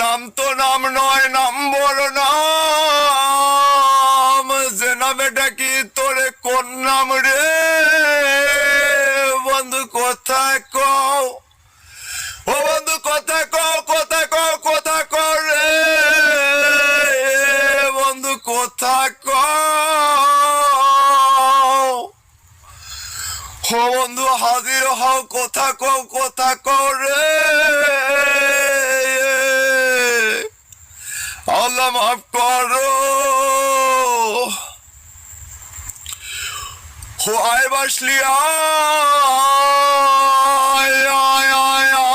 নাম তো নাম নয়, নাম বড় নাম। যে নামে ডাকি তোরে কোন নাম রে বন্ধু, কোথায় কও ও বন্ধু, কোথায় কও, কোথায় কও, কোথায় কও রে বন্ধু, কোথায় কও ও বন্ধু, হাজির হও, কোথা কও, কোথা কও রে। আল্লাহ মাফ করো হো, আয় বাসলি আয় আয় আয় আয়।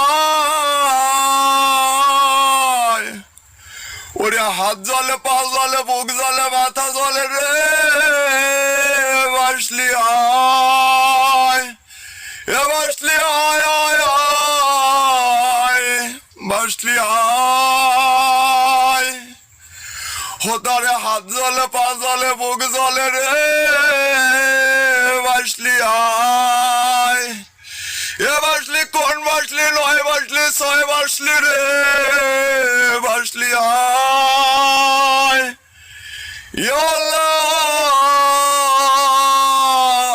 ওরে হাত জলে, পা জলে, বুক জলে, মাথা জলে রে বাসলি আয়, এ বাসলি আয় আয় আয়, বাসলি আয়। হোতারে হাত জলে, পা জলে, বুক জলে রে বাসলি আয়, এ বাসলি কোন বাসলি, নয় বাসলি, ছয় বাসলি রে বাসলি আয়। ইয়া আল্লাহ,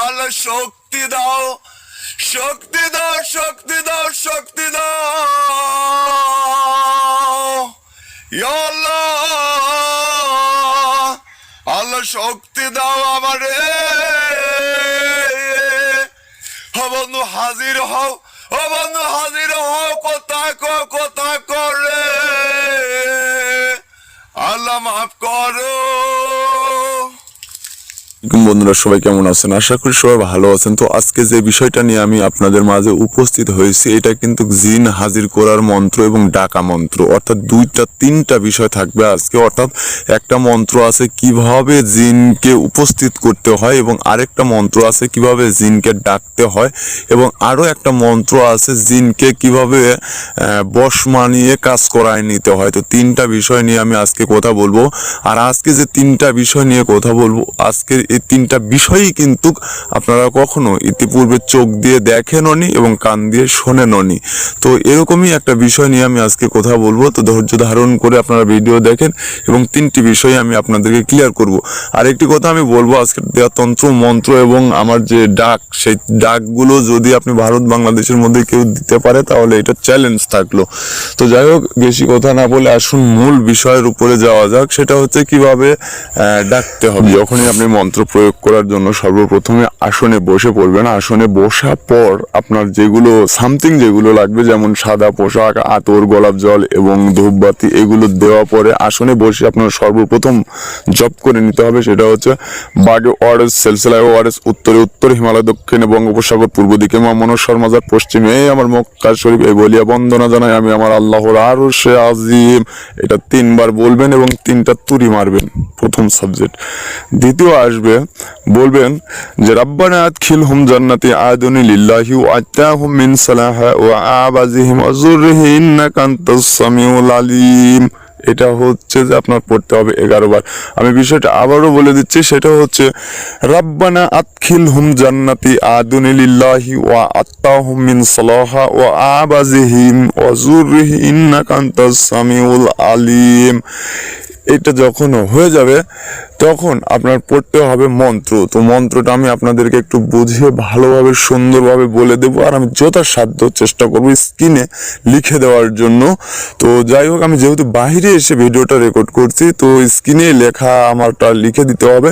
আল্লাহ শক্তি দাও, শক্তি দাও, শক্তি দাও, শক্তি দাও। ইয়া আল্লাহ, আল্লাহ শক্তি দাও আমারে। ও বন্ধু হাজির হও, ও বন্ধু হাজির হও, কোথায় কো, কোথায় করে। আল্লাহ মাফ করো। বন্ধুরা সবাই কেমন আছেন? আশা করি সবাই ভালো আছেন। তো আজকে যে বিষয়টা নিয়ে আমি আপনাদের মাঝে উপস্থিত হয়েছি, এটা কিন্তু জিন হাজির করার মন্ত্র এবং ডাকা মন্ত্র, অর্থাৎ দুইটা তিনটা বিষয় থাকবে আজকে। অর্থাৎ একটা মন্ত্র আছে কিভাবে জিনকে উপস্থিত করতে হয়, এবং আরেকটা মন্ত্র আছে কিভাবে জিনকে ডাকতে হয়, এবং আরো একটা মন্ত্র আছে জিনকে কিভাবে বশ মানিয়ে কাজ করায় নিতে হয়। তো তিনটা বিষয় নিয়ে আমি আজকে কথা বলবো। আর আজকে যে তিনটা বিষয় নিয়ে কথা বলবো, আজকের এই তিনটা বিষয়ই কিন্তু আপনারা কখনো ইতিপূর্বে চোখ দিয়ে দেখেননি এবং কান দিয়ে শোনেননি। তো এরকমই একটা বিষয় নিয়ে আমি আজকে কথা বলবো। তো ধৈর্য ধারণ করে আপনারা ভিডিও দেখেন এবং তিনটি বিষয় আমি আপনাদেরকে ক্লিয়ার করব। আর একটি কথা আমি বলবো, আজকের দেওয়া তন্ত্র মন্ত্র এবং আমার যে ডাক, সেই ডাকগুলো যদি আপনি ভারত বাংলাদেশের মধ্যে কেউ দিতে পারে তাহলে এটা চ্যালেঞ্জ থাকলো। তো যাই হোক, বেশি কথা না বলে আসুন মূল বিষয়ের উপরে যাওয়া যাক। সেটা হচ্ছে কিভাবে ডাকতে হবে। যখনই আপনি মন্ত্র প্রয়োগ করার জন্য সর্বপ্রথমে আসনে বসে পড়বেন। আসনে বসার পর আপনার যেগুলো সামথিং যেগুলো লাগবে, যেমন সাদা পোশাক, আতর, গোলাপ জল এবং ধূপবাতি, এগুলো দেওয়া পরে আসনে বসে আপনার সর্বপ্রথম জপ করে নিতে হবে। সেটা হচ্ছে বাগে ওয়ারেস, সেলসেলায় ওয়ারেস, উত্তরে উত্তর হিমালয়, দক্ষিণে বঙ্গোপসাগর, পূর্ব দিকে মা মনস্বর মাজার, পশ্চিমে আমার মক্কা শরীফ। এই বলিয়া বন্দনা জানাই আমি আমার আল্লাহর আরশে আজিম। এটা তিনবার বলবেন এবং তিনটা তুরি মারবেন, প্রথম সাবজেক্ট। দ্বিতীয় আসবে, বলবেন যে রাব্বানা আদখিলহুম জান্নাতি আদনি লিল্লাহি ওয়া আতাহুম মিন সালাহা ওয়া আবাজিহিম ওয়া যুররিহি ইন্নাকা আনতাস সামিউল আলিম। এটা হচ্ছে যে আপনার পড়তে হবে 11 বার। আমি বিষয়টা আবারও বলে দিচ্ছি, সেটা হচ্ছে রাব্বানা আদখিলহুম জান্নাতি আদনি লিল্লাহি ওয়া আতাহুম মিন সালাহা ওয়া আবাজিহিম ওয়া যুররিহি ইন্নাকা আনতাস সামিউল আলিম। এটা যখন হয়ে যাবে তখন আপনার পড়তে হবে মন্ত্র। তো মন্ত্রটা আমি আপনাদেরকে একটু বুঝিয়ে ভালোভাবে সুন্দরভাবে বলে দেবো, আর আমি যথাসাধ্য চেষ্টা করবো স্ক্রিনে লিখে দেওয়ার জন্য। তো যাই হোক, আমি যেহেতু বাইরে এসে ভিডিওটা রেকর্ড করছি, তো স্ক্রিনে লেখা আমারটা লিখে দিতে হবে।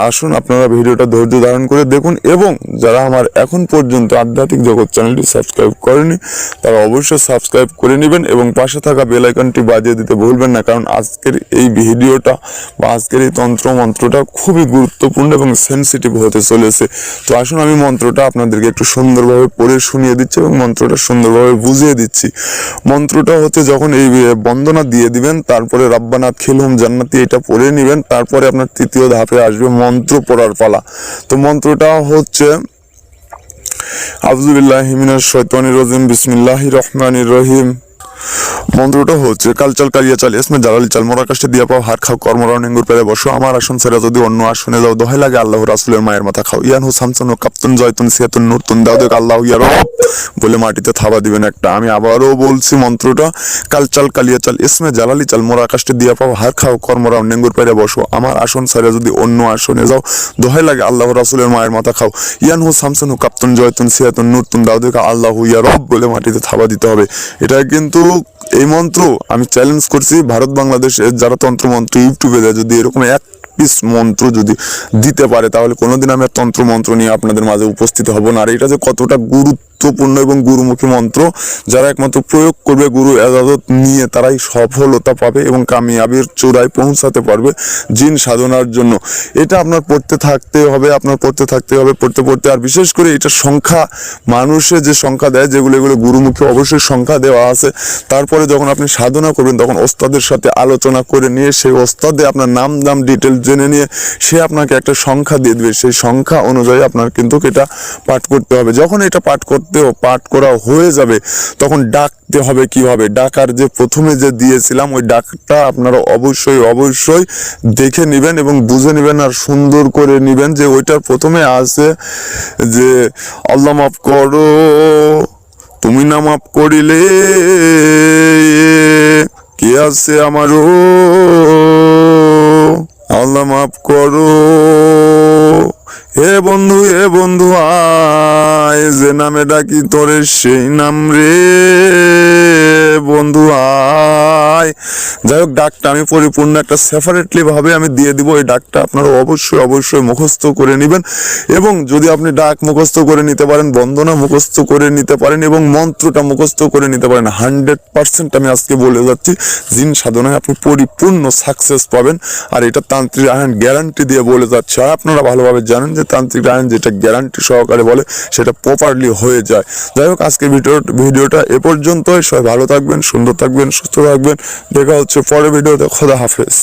আসুন আপনারা ভিডিওটা ধৈর্য ধারণ করে দেখুন, এবং যারা আমার এখন পর্যন্ত আধ্যাত্মিক জগৎ চ্যানেলটি সাবস্ক্রাইব করেনি তারা অবশ্যই সাবস্ক্রাইব করে নেবেন এবং পাশে থাকা বেল আইকনটি বাজিয়ে দিতে ভুলবেন না, কারণ আজকের এই ভিডিওটা বা আজকের এই তন্ত্র মন্ত্রটা খুবই গুরুত্বপূর্ণ এবং সেন্সিটিভ হতে চলেছে। তো আসুন আমি মন্ত্রটা আপনাদেরকে একটু সুন্দরভাবে পড়ে শুনিয়ে দিচ্ছি এবং মন্ত্রটা সুন্দরভাবে বুঝিয়ে দিচ্ছি। মন্ত্রটা হচ্ছে, যখন এই বন্দনা দিয়ে দিবেন, তারপরে রাব্বানা আদখিলহুম জান্নাতি এটা পড়ে নেবেন। তারপরে আপনার তৃতীয় ধাপে আসবে মন্ত্র পড়ার পালা। তো মন্ত্রটা হচ্ছে আউযু বিল্লাহি মিনাশ শাইতানির রাজিম, বিসমিল্লাহির রহমানির রহিম। মন্ত্রটা হচ্ছে কাল চাল কালিয়া চাল এসমে জ্বালালি চাল মোর আকাশে দিয়া পাও হার খাও কর্মরাও নেঙ্গুর পেরে বসো আমার আসন ছেড়ে যদি অন্য আসনে যাও দোহাই লাগে আল্লাহ রাসুলের মায়ের মাথা খাও ইয়ান হু সামসন ও কাপ্তন জয়তুন সিয়াতুন নূরতুন দাও দেখ আল্লাহ ইয়া রব বলে মাটিতে থাবা দিবেন একটা। আমি আবারও বলছি মন্ত্রটা কাল চাল কালিয়া চাল এসমে জ্বালালি চাল মোর আকাশে দিয়া পাও হার খাও কর্মরাও নেঙ্গুর পেরে বসো আমার আসন ছেড়ে যদি অন্য আসনে যাও দোহাই লাগে আল্লাহ রাসুলের মায়ের মাথা খাও ইয়ান হু সামসন ও কাপ্তন জয়তুন সিয়াতুন নূরতুন দাও দেখ আল্লাহ ইয়া রব বলে মাটিতে থাবা দিতে হবে। এটা কিন্তু এই মন্ত্র আমি চ্যালেঞ্জ করছি ভারত বাংলাদেশের যারা তন্ত্রমন্ত্র ইউটিউবে দেয় যদি এরকম এক পিস মন্ত্র যদি দিতে পারে তাহলে কোনোদিন আমি আর তন্ত্র মন্ত্র নিয়ে আপনাদের মাঝে উপস্থিত হব না। আর এটা যে কতটা গুরুত্বপূর্ণ এবং গুরুমুখী মন্ত্র যারা একমাত্র প্রয়োগ করবে গুরু এজাজত নিয়ে তারাই সফলতা পাবে এবং কামিয়াবির চূড়ায় পৌঁছাতে পারবে জিন সাধনার জন্য। এটা আপনার পড়তে থাকতে হবে পড়তে পড়তে। আর বিশেষ করে এটা সংখ্যা মানুষে যে সংখ্যা দেয় যেগুলো এগুলো গুরুমুখী অবশ্যই সংখ্যা দেওয়া আছে। তারপরে যখন আপনি সাধনা করবেন তখন ওস্তাদের সাথে আলোচনা করে নিয়ে সেই ওস্তাদে আপনার নাম দাম ডিটেল জেনে নিয়ে সে আপনাকে একটা সংখ্যা দিয়ে দেবে, সেই সংখ্যা অনুযায়ী আপনার কিন্তু এটা পাঠ করতে হবে। যখন এটা পাঠ করা হয়ে যাবে তখন ডাকতে হবে কিভাবে, ডাকার যে প্রথমে যে দিয়েছিলাম ওই ডাকটা আপনারা অবশ্যই দেখে নেবেন এবং বুঝে নেবেন আর সুন্দর করে নেবেন যে ওইটার প্রথমে আছে যে আল্লাহ মাফ করো তুমি না মাফ করিলে কে আছে আমারও আল্লাহ মাফ করো হে বন্ধু আয় যে নামে ডাকি তোরে সেই নাম রে বন্ধু আয়। যাই হোক ডাকটা আমি পরিপূর্ণ একটা সেপারেটলি ভাবে আমি দিয়ে দিব। এই ডাকটা আপনারা অবশ্যই মুখস্থ করে নেবেন এবং যদি আপনি ডাক মুখস্থ করে নিতে পারেন, বন্দনা মুখস্থ করে নিতে পারেন এবং মন্ত্রটা মুখস্থ করে নিতে পারেন 100% আমি আজকে বলে যাচ্ছি জিন সাধনায় আপনি পরিপূর্ণ সাকসেস পাবেন। আর এটা তান্ত্রিক আইন গ্যারান্টি দিয়ে বলে যাচ্ছে। আর আপনারা ভালোভাবে জানেন যে তান্ত্রিক আইন যেটা গ্যারান্টি সহকারে বলে সেটা প্রপারলি হয়ে যায়। যাই হোক আজকে ভিডিওটা এ পর্যন্তই। সবাই ভালো থাকবেন, সুন্দর থাকবেন, সুস্থ থাকবেন। দেখা হচ্ছে পরের ভিডিওতে। খোদা হাফেজ।